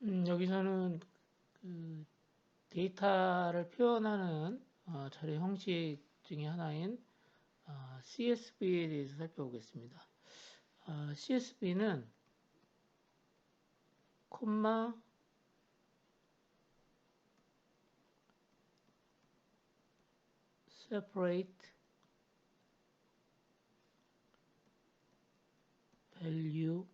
여기서는 그 데이터를 표현하는 자료 형식 중에 하나인 CSV에 대해서 살펴보겠습니다. CSV는 콤마 separate value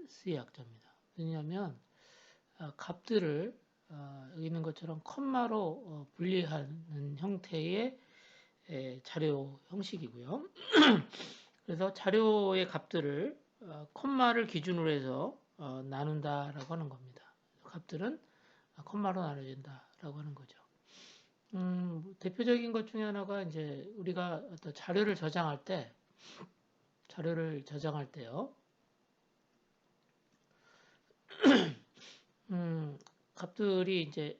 C의 약자입니다. 왜냐하면 값들을 여기 있는 것처럼 콤마로 분리하는 형태의 자료 형식이고요. 그래서 자료의 값들을 콤마를 기준으로 해서 나눈다라고 하는 겁니다. 값들은 콤마로 나눠진다라고 하는 거죠. 대표적인 것 중에 하나가 이제 우리가 어떤 자료를 저장할 때요. 값들이 이제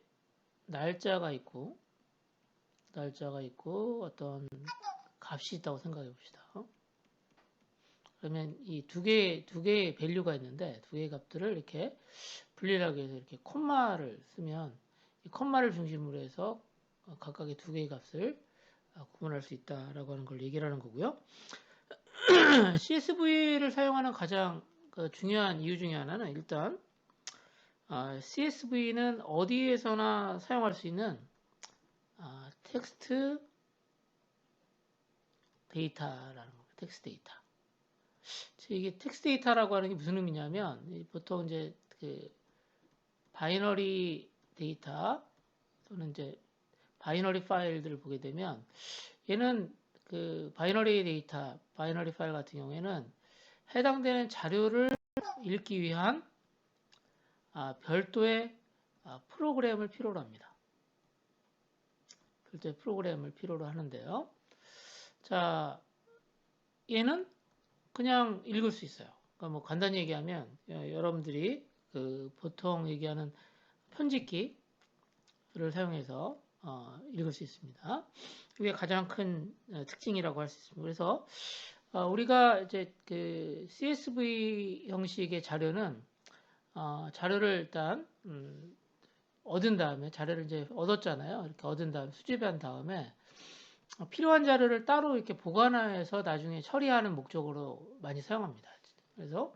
날짜가 있고 어떤 값이 있다고 생각해 봅시다. 그러면 이 두 개의 밸류가 있는데 두 개의 값들을 이렇게 분리하기 위해서 이렇게 콤마를 쓰면 이 콤마를 중심으로 해서 각각의 두 개의 값을 구분할 수 있다라고 하는 걸 얘기를 하는 거고요. CSV를 사용하는 가장 중요한 이유 중에 하나는 일단 CSV는 어디에서나 사용할 수 있는 텍스트 데이터라는 겁니다. 텍스트 데이터. 이게 텍스트 데이터라고 하는 게 무슨 의미냐면 보통 이제 그 바이너리 데이터 또는 이제 바이너리 파일들을 보게 되면 얘는 그 바이너리 데이터, 바이너리 파일 같은 경우에는 해당되는 자료를 읽기 위한 별도의 프로그램을 필요로 합니다. 별도의 프로그램을 필요로 하는데요. 자, 얘는 그냥 읽을 수 있어요. 그러니까 뭐 간단히 얘기하면 여러분들이 그 보통 얘기하는 편집기를 사용해서 읽을 수 있습니다. 이게 가장 큰 특징이라고 할 수 있습니다. 그래서 우리가 이제 그 CSV 형식의 자료는 자료를 일단 얻은 다음에 자료를 이제 얻었잖아요. 이렇게 얻은 다음에 수집한 다음에 필요한 자료를 따로 이렇게 보관해서 나중에 처리하는 목적으로 많이 사용합니다. 그래서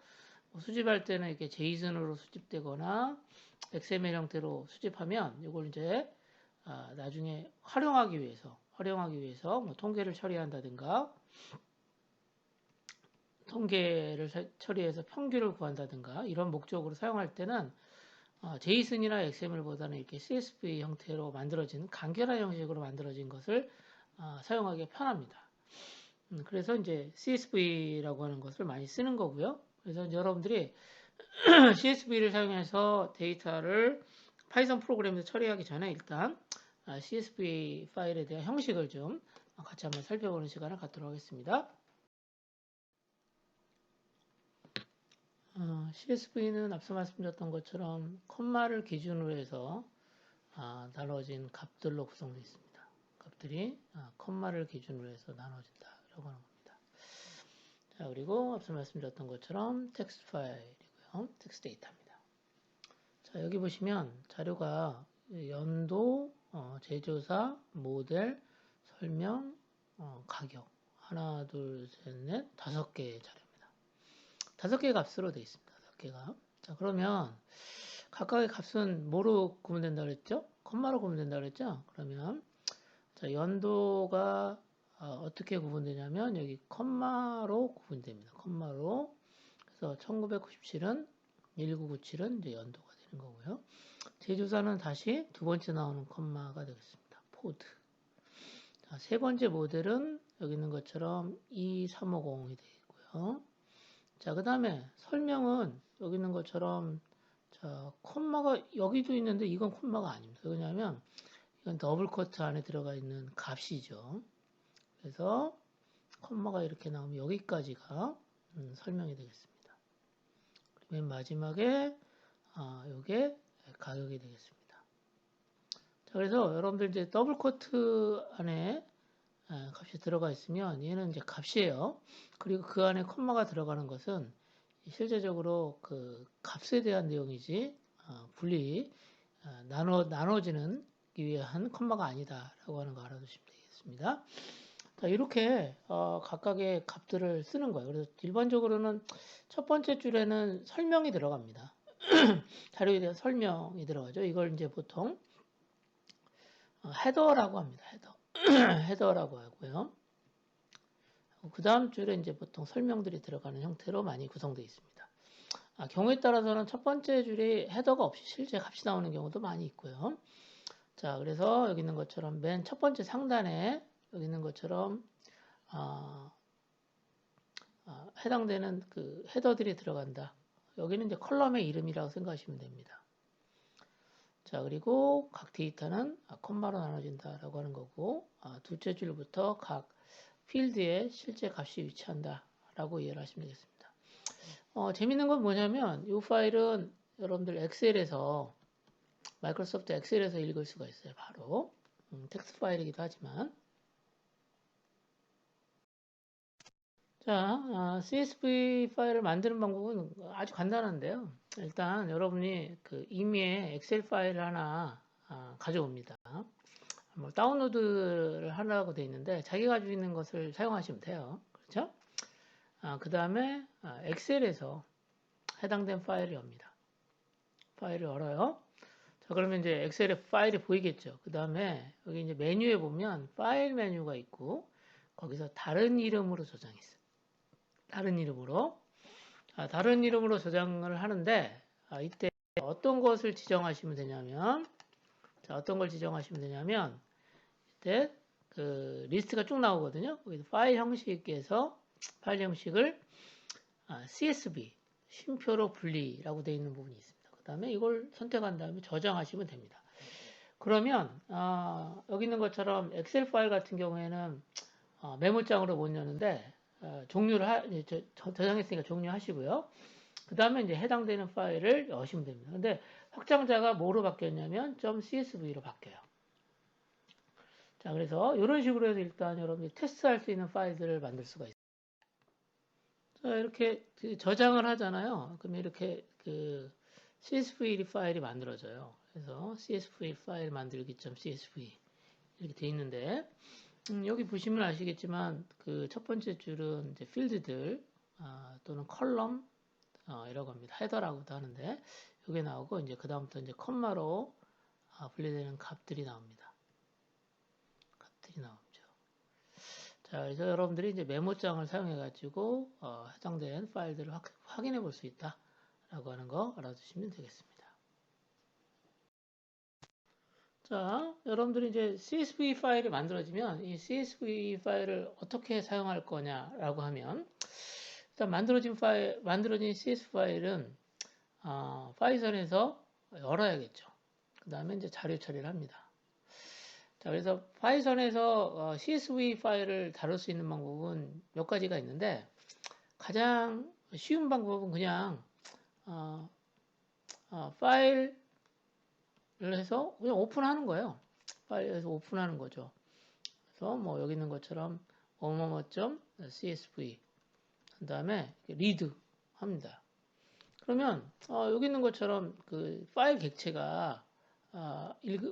수집할 때는 이렇게 제이슨으로 수집되거나 XML 형태로 수집하면 이걸 이제 나중에 활용하기 위해서 뭐 통계를 처리한다든가 통계를 처리해서 평균을 구한다든가 이런 목적으로 사용할 때는 제이슨이나 XML보다는 이렇게 CSV 형태로 만들어진 간결한 형식으로 만들어진 것을 사용하기 편합니다. 그래서 이제 CSV라고 하는 것을 많이 쓰는 거고요. 그래서 여러분들이 CSV를 사용해서 데이터를 파이썬 프로그램에서 처리하기 전에 일단 CSV 파일에 대한 형식을 좀 같이 한번 살펴보는 시간을 갖도록 하겠습니다. CSV는 앞서 말씀드렸던 것처럼 콤마를 기준으로 해서 나눠진 값들로 구성되어 있습니다. 값들이 콤마를 기준으로 해서 나눠진다라고 하는 겁니다. 자, 그리고 앞서 말씀드렸던 것처럼 텍스트 파일이고요. 텍스트 데이터입니다. 자, 여기 보시면 자료가 연도, 제조사, 모델, 설명, 가격 하나, 둘, 셋, 넷, 5개의 자료입니다. 5개의 값으로 되어 있습니다. 5개가. 자, 그러면 각각의 값은 뭐로 구분된다 그랬죠? 콤마로 구분된다 그랬죠? 그러면 자, 연도가 어떻게 구분되냐면 여기 콤마로 구분됩니다. 콤마로. 그래서 1997은 1997은 이제 연도가 되는 거고요. 제조사는 다시 두 번째 나오는 콤마가 되겠습니다. 포드. 자, 세 번째 모델은 여기 있는 것처럼 2350이 되어 있고요. 자, 그 다음에 설명은 여기 있는 것처럼 자, 콤마가 여기도 있는데 이건 콤마가 아닙니다. 왜냐하면 이건 더블 코트 안에 들어가 있는 값이죠. 그래서 콤마가 이렇게 나오면 여기까지가 설명이 되겠습니다. 맨 마지막에 이게 가격이 되겠습니다. 자, 그래서 여러분들 이제 더블 코트 안에 값이 들어가 있으면 얘는 이제 값이에요. 그리고 그 안에 콤마가 들어가는 것은 실제적으로 그 값에 대한 내용이지 분리 나눠지는 위한 컴마가 아니다라고 하는 거 알아두시면 되겠습니다. 자, 이렇게 각각의 값들을 쓰는 거예요. 그래서 일반적으로는 첫 번째 줄에는 설명이 들어갑니다. 자료에 대한 설명이 들어가죠. 이걸 이제 보통 헤더라고 합니다. 헤더. 헤더라고 하고요. 그 다음 줄에 이제 보통 설명들이 들어가는 형태로 많이 구성되어 있습니다. 경우에 따라서는 첫 번째 줄이 헤더가 없이 실제 값이 나오는 경우도 많이 있고요. 자, 그래서 여기 있는 것처럼 맨 첫 번째 상단에 여기 있는 것처럼 해당되는 그 헤더들이 들어간다. 여기는 이제 컬럼의 이름이라고 생각하시면 됩니다. 자, 그리고 각 데이터는 콤마로 나눠진다라고 하는 거고, 둘째 줄부터 각 필드에 실제 값이 위치한다라고 이해를 하시면 되겠습니다. 재밌는 건 뭐냐면 이 파일은 여러분들 엑셀에서 마이크로소프트 엑셀에서 읽을 수가 있어요. 바로 텍스트 파일이기도 하지만 자, CSV 파일을 만드는 방법은 아주 간단한데요. 일단 여러분이 그 임의의 엑셀 파일을 하나 가져옵니다. 뭐 다운로드를 하라고 되어 있는데 자기가 가지고 있는 것을 사용하시면 돼요. 그렇죠? 그 다음에 엑셀에서 해당된 파일을 엽니다. 파일을 열어요. 자, 그러면 이제 엑셀에 파일이 보이겠죠. 그 다음에 여기 이제 메뉴에 보면 파일 메뉴가 있고 거기서 다른 이름으로 저장했어요. 다른 이름으로. 다른 이름으로 저장을 하는데 이때 어떤 것을 지정하시면 되냐면 자, 어떤 걸 지정하시면 되냐면 이때 그 리스트가 쭉 나오거든요. 거기서 파일 형식에서 파일 형식을 CSV 쉼표로 분리라고 되어 있는 부분이 있습니다. 그 다음에 이걸 선택한 다음에 저장하시면 됩니다. 그러면 여기 있는 것처럼 엑셀 파일 같은 경우에는 메모장으로 못 여는데 종류를 저장했으니까 종료하시고요. 그 다음에 이제 해당되는 파일을 여시면 됩니다. 근데 확장자가 뭐로 바뀌었냐면 .csv로 바뀌어요. 자, 그래서 이런 식으로 해서 일단 여러분이 테스트할 수 있는 파일들을 만들 수가 있어요. 자, 이렇게 저장을 하잖아요. 그러면 이렇게 그 CSV 파일이 만들어져요. 그래서 CSV 파일 만들기 .csv 이렇게 돼 있는데 여기 보시면 아시겠지만 그 첫 번째 줄은 이제 필드들 또는 컬럼 이라고 합니다. 헤더라고도 하는데 이게 나오고 이제 그 다음부터 이제 컴마로 분리되는 값들이 나옵니다. 값들이 나오죠. 자, 그래서 여러분들이 이제 메모장을 사용해 가지고 해당된 파일들을 확인해 볼 수 있다라고 하는 거 알아두시면 되겠습니다. 자, 여러분들이 이제 CSV 파일이 만들어지면 이 CSV 파일을 어떻게 사용할 거냐라고 하면 일단 만들어진 CSV 파일은 파이썬에서 열어야겠죠. 그 다음에 이제 자료 처리를 합니다. 자, 그래서 파이썬에서 CSV 파일을 다룰 수 있는 방법은 몇 가지가 있는데 가장 쉬운 방법은 그냥 파일을 해서 그냥 오픈하는 거예요. 파일에서 오픈하는 거죠. 그래서 뭐 여기 있는 것처럼 뭐뭐뭐.csv 그 다음에 리드 합니다. 그러면 여기 있는 것처럼 그 파일 객체가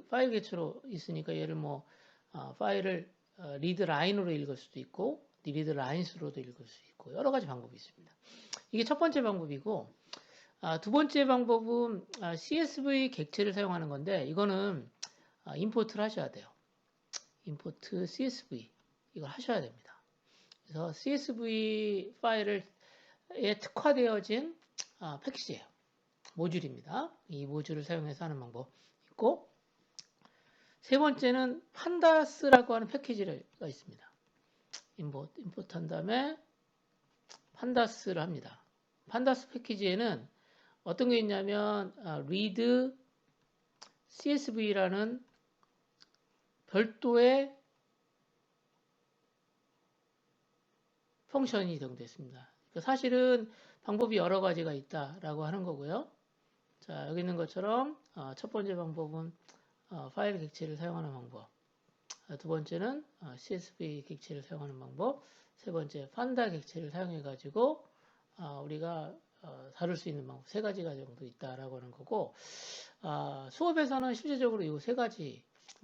파일 객체로 있으니까 얘를 뭐 파일을 리드 라인으로 읽을 수도 있고 리드 라인스로도 읽을 수 있고 여러 가지 방법이 있습니다. 이게 첫 번째 방법이고 두 번째 방법은 CSV 객체를 사용하는 건데 이거는 임포트를 하셔야 돼요. 임포트 CSV 이걸 하셔야 됩니다. 그래서 CSV 파일에 특화되어진 패키지예요. 모듈입니다. 이 모듈을 사용해서 하는 방법 있고 세 번째는 판다스라고 하는 패키지가 있습니다. 임포트 한 다음에 판다스를 합니다. 판다스 패키지에는 어떤 게 있냐면 read csv라는 별도의 펑션이 제공되어 있습니다. 사실은 방법이 여러 가지가 있다라고 하는 거고요. 자, 여기 있는 것처럼 첫 번째 방법은 파일 객체를 사용하는 방법. 두 번째는 CSV 객체를 사용하는 방법. 세 번째 판다 객체를 사용해 가지고 우리가 다룰 수 있는 방법 세 가지가 정도 있다라고 하는 거고, 수업에서는 실제적으로 이 세 가지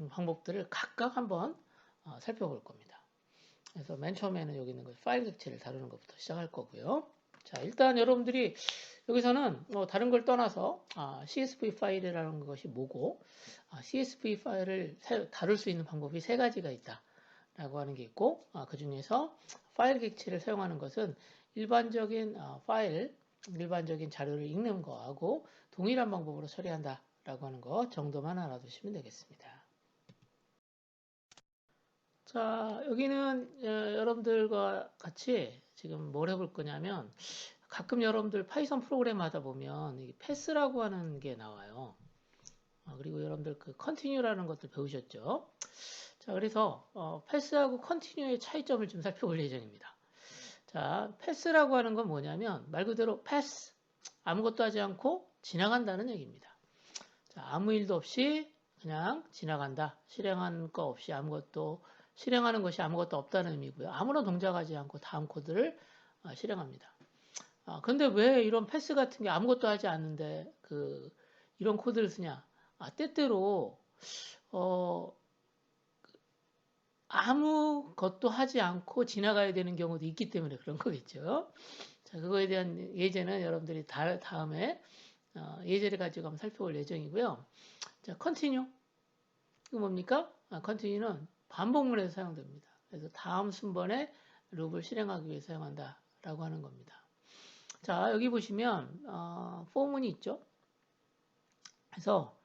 방법들을 각각 한번 살펴볼 겁니다. 그래서 맨 처음에는 여기 있는 파일 객체를 다루는 것부터 시작할 거고요. 자, 일단 여러분들이 여기서는 다른 걸 떠나서 CSV 파일이라는 것이 뭐고, CSV 파일을 다룰 수 있는 방법이 세 가지가 있다라고 하는 게 있고, 그 중에서 파일 객체를 사용하는 것은 일반적인 일반적인 자료를 읽는 거하고 동일한 방법으로 처리한다라고 하는 거 정도만 알아두시면 되겠습니다. 자, 여기는 여러분들과 같이 지금 뭘 해볼 거냐면, 가끔 여러분들 파이썬 프로그램 하다 보면 이 패스라고 하는 게 나와요. 그리고 여러분들 그 컨티뉴라는 것들 배우셨죠? 자, 그래서 패스하고 컨티뉴의 차이점을 좀 살펴볼 예정입니다. 자, 패스라고 하는 건 뭐냐면 말 그대로 패스, 아무것도 하지 않고 지나간다는 얘기입니다. 자, 아무 일도 없이 그냥 지나간다. 실행하는 것이 아무것도 없다는 의미고요. 아무런 동작하지 않고 다음 코드를 실행합니다. 근데 왜 이런 패스 같은 게 아무것도 하지 않는데 이런 코드를 쓰냐? 때때로 아무것도 하지 않고 지나가야 되는 경우도 있기 때문에 그런 거겠죠. 자, 그거에 대한 예제는 여러분들이 다음에 예제를 가지고 한번 살펴볼 예정이고요. 자, continue. 이거 뭡니까? continue는 반복문에서 사용됩니다. 그래서 다음 순번에 룹을 실행하기 위해 사용한다라고 하는 겁니다. 자, 여기 보시면 포문이 있죠. 그래서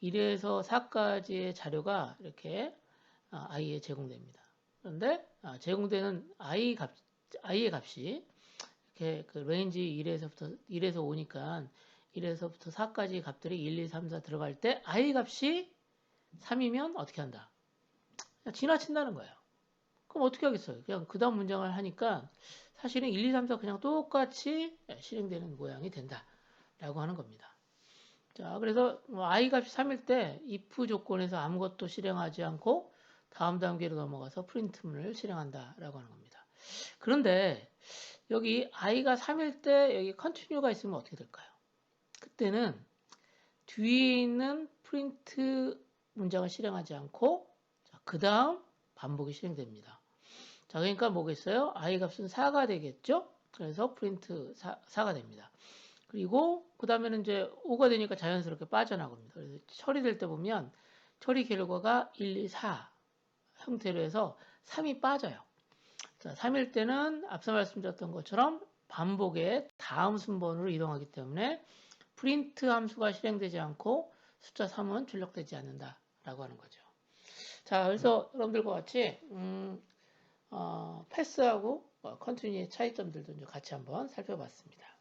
1에서 4까지의 자료가 이렇게 i에 제공됩니다. 그런데 제공되는 i의 값이 이렇게 그 레인지 1에서 5니까 1에서부터 4까지 값들이 1, 2, 3, 4 들어갈 때 i 값이 3이면 어떻게 한다? 그냥 지나친다는 거예요. 그럼 어떻게 하겠어요? 그냥 그 다음 문장을 하니까 사실은 1, 2, 3, 4 그냥 똑같이 실행되는 모양이 된다라고 하는 겁니다. 자, 그래서 i 값이 3일 때 if 조건에서 아무것도 실행하지 않고 다음 단계로 넘어가서 프린트문을 실행한다라고 하는 겁니다. 그런데 여기 i가 3일 때 여기 continue가 있으면 어떻게 될까요? 그때는 뒤에 있는 프린트 문장을 실행하지 않고 그 다음 반복이 실행됩니다. 자, 그러니까 뭐겠어요? i 값은 4가 되겠죠? 그래서 프린트 4가 됩니다. 그리고 그 다음에는 이제 5가 되니까 자연스럽게 빠져나갑니다. 그래서 처리될 때 보면 처리 결과가 1, 2, 4 형태로 해서 3이 빠져요. 자, 3일 때는 앞서 말씀드렸던 것처럼 반복의 다음 순번으로 이동하기 때문에 프린트 함수가 실행되지 않고 숫자 3은 출력되지 않는다라고 하는 거죠. 자, 그래서 여러분들과 같이 패스하고 컨티뉴의 차이점들도 같이 한번 살펴봤습니다.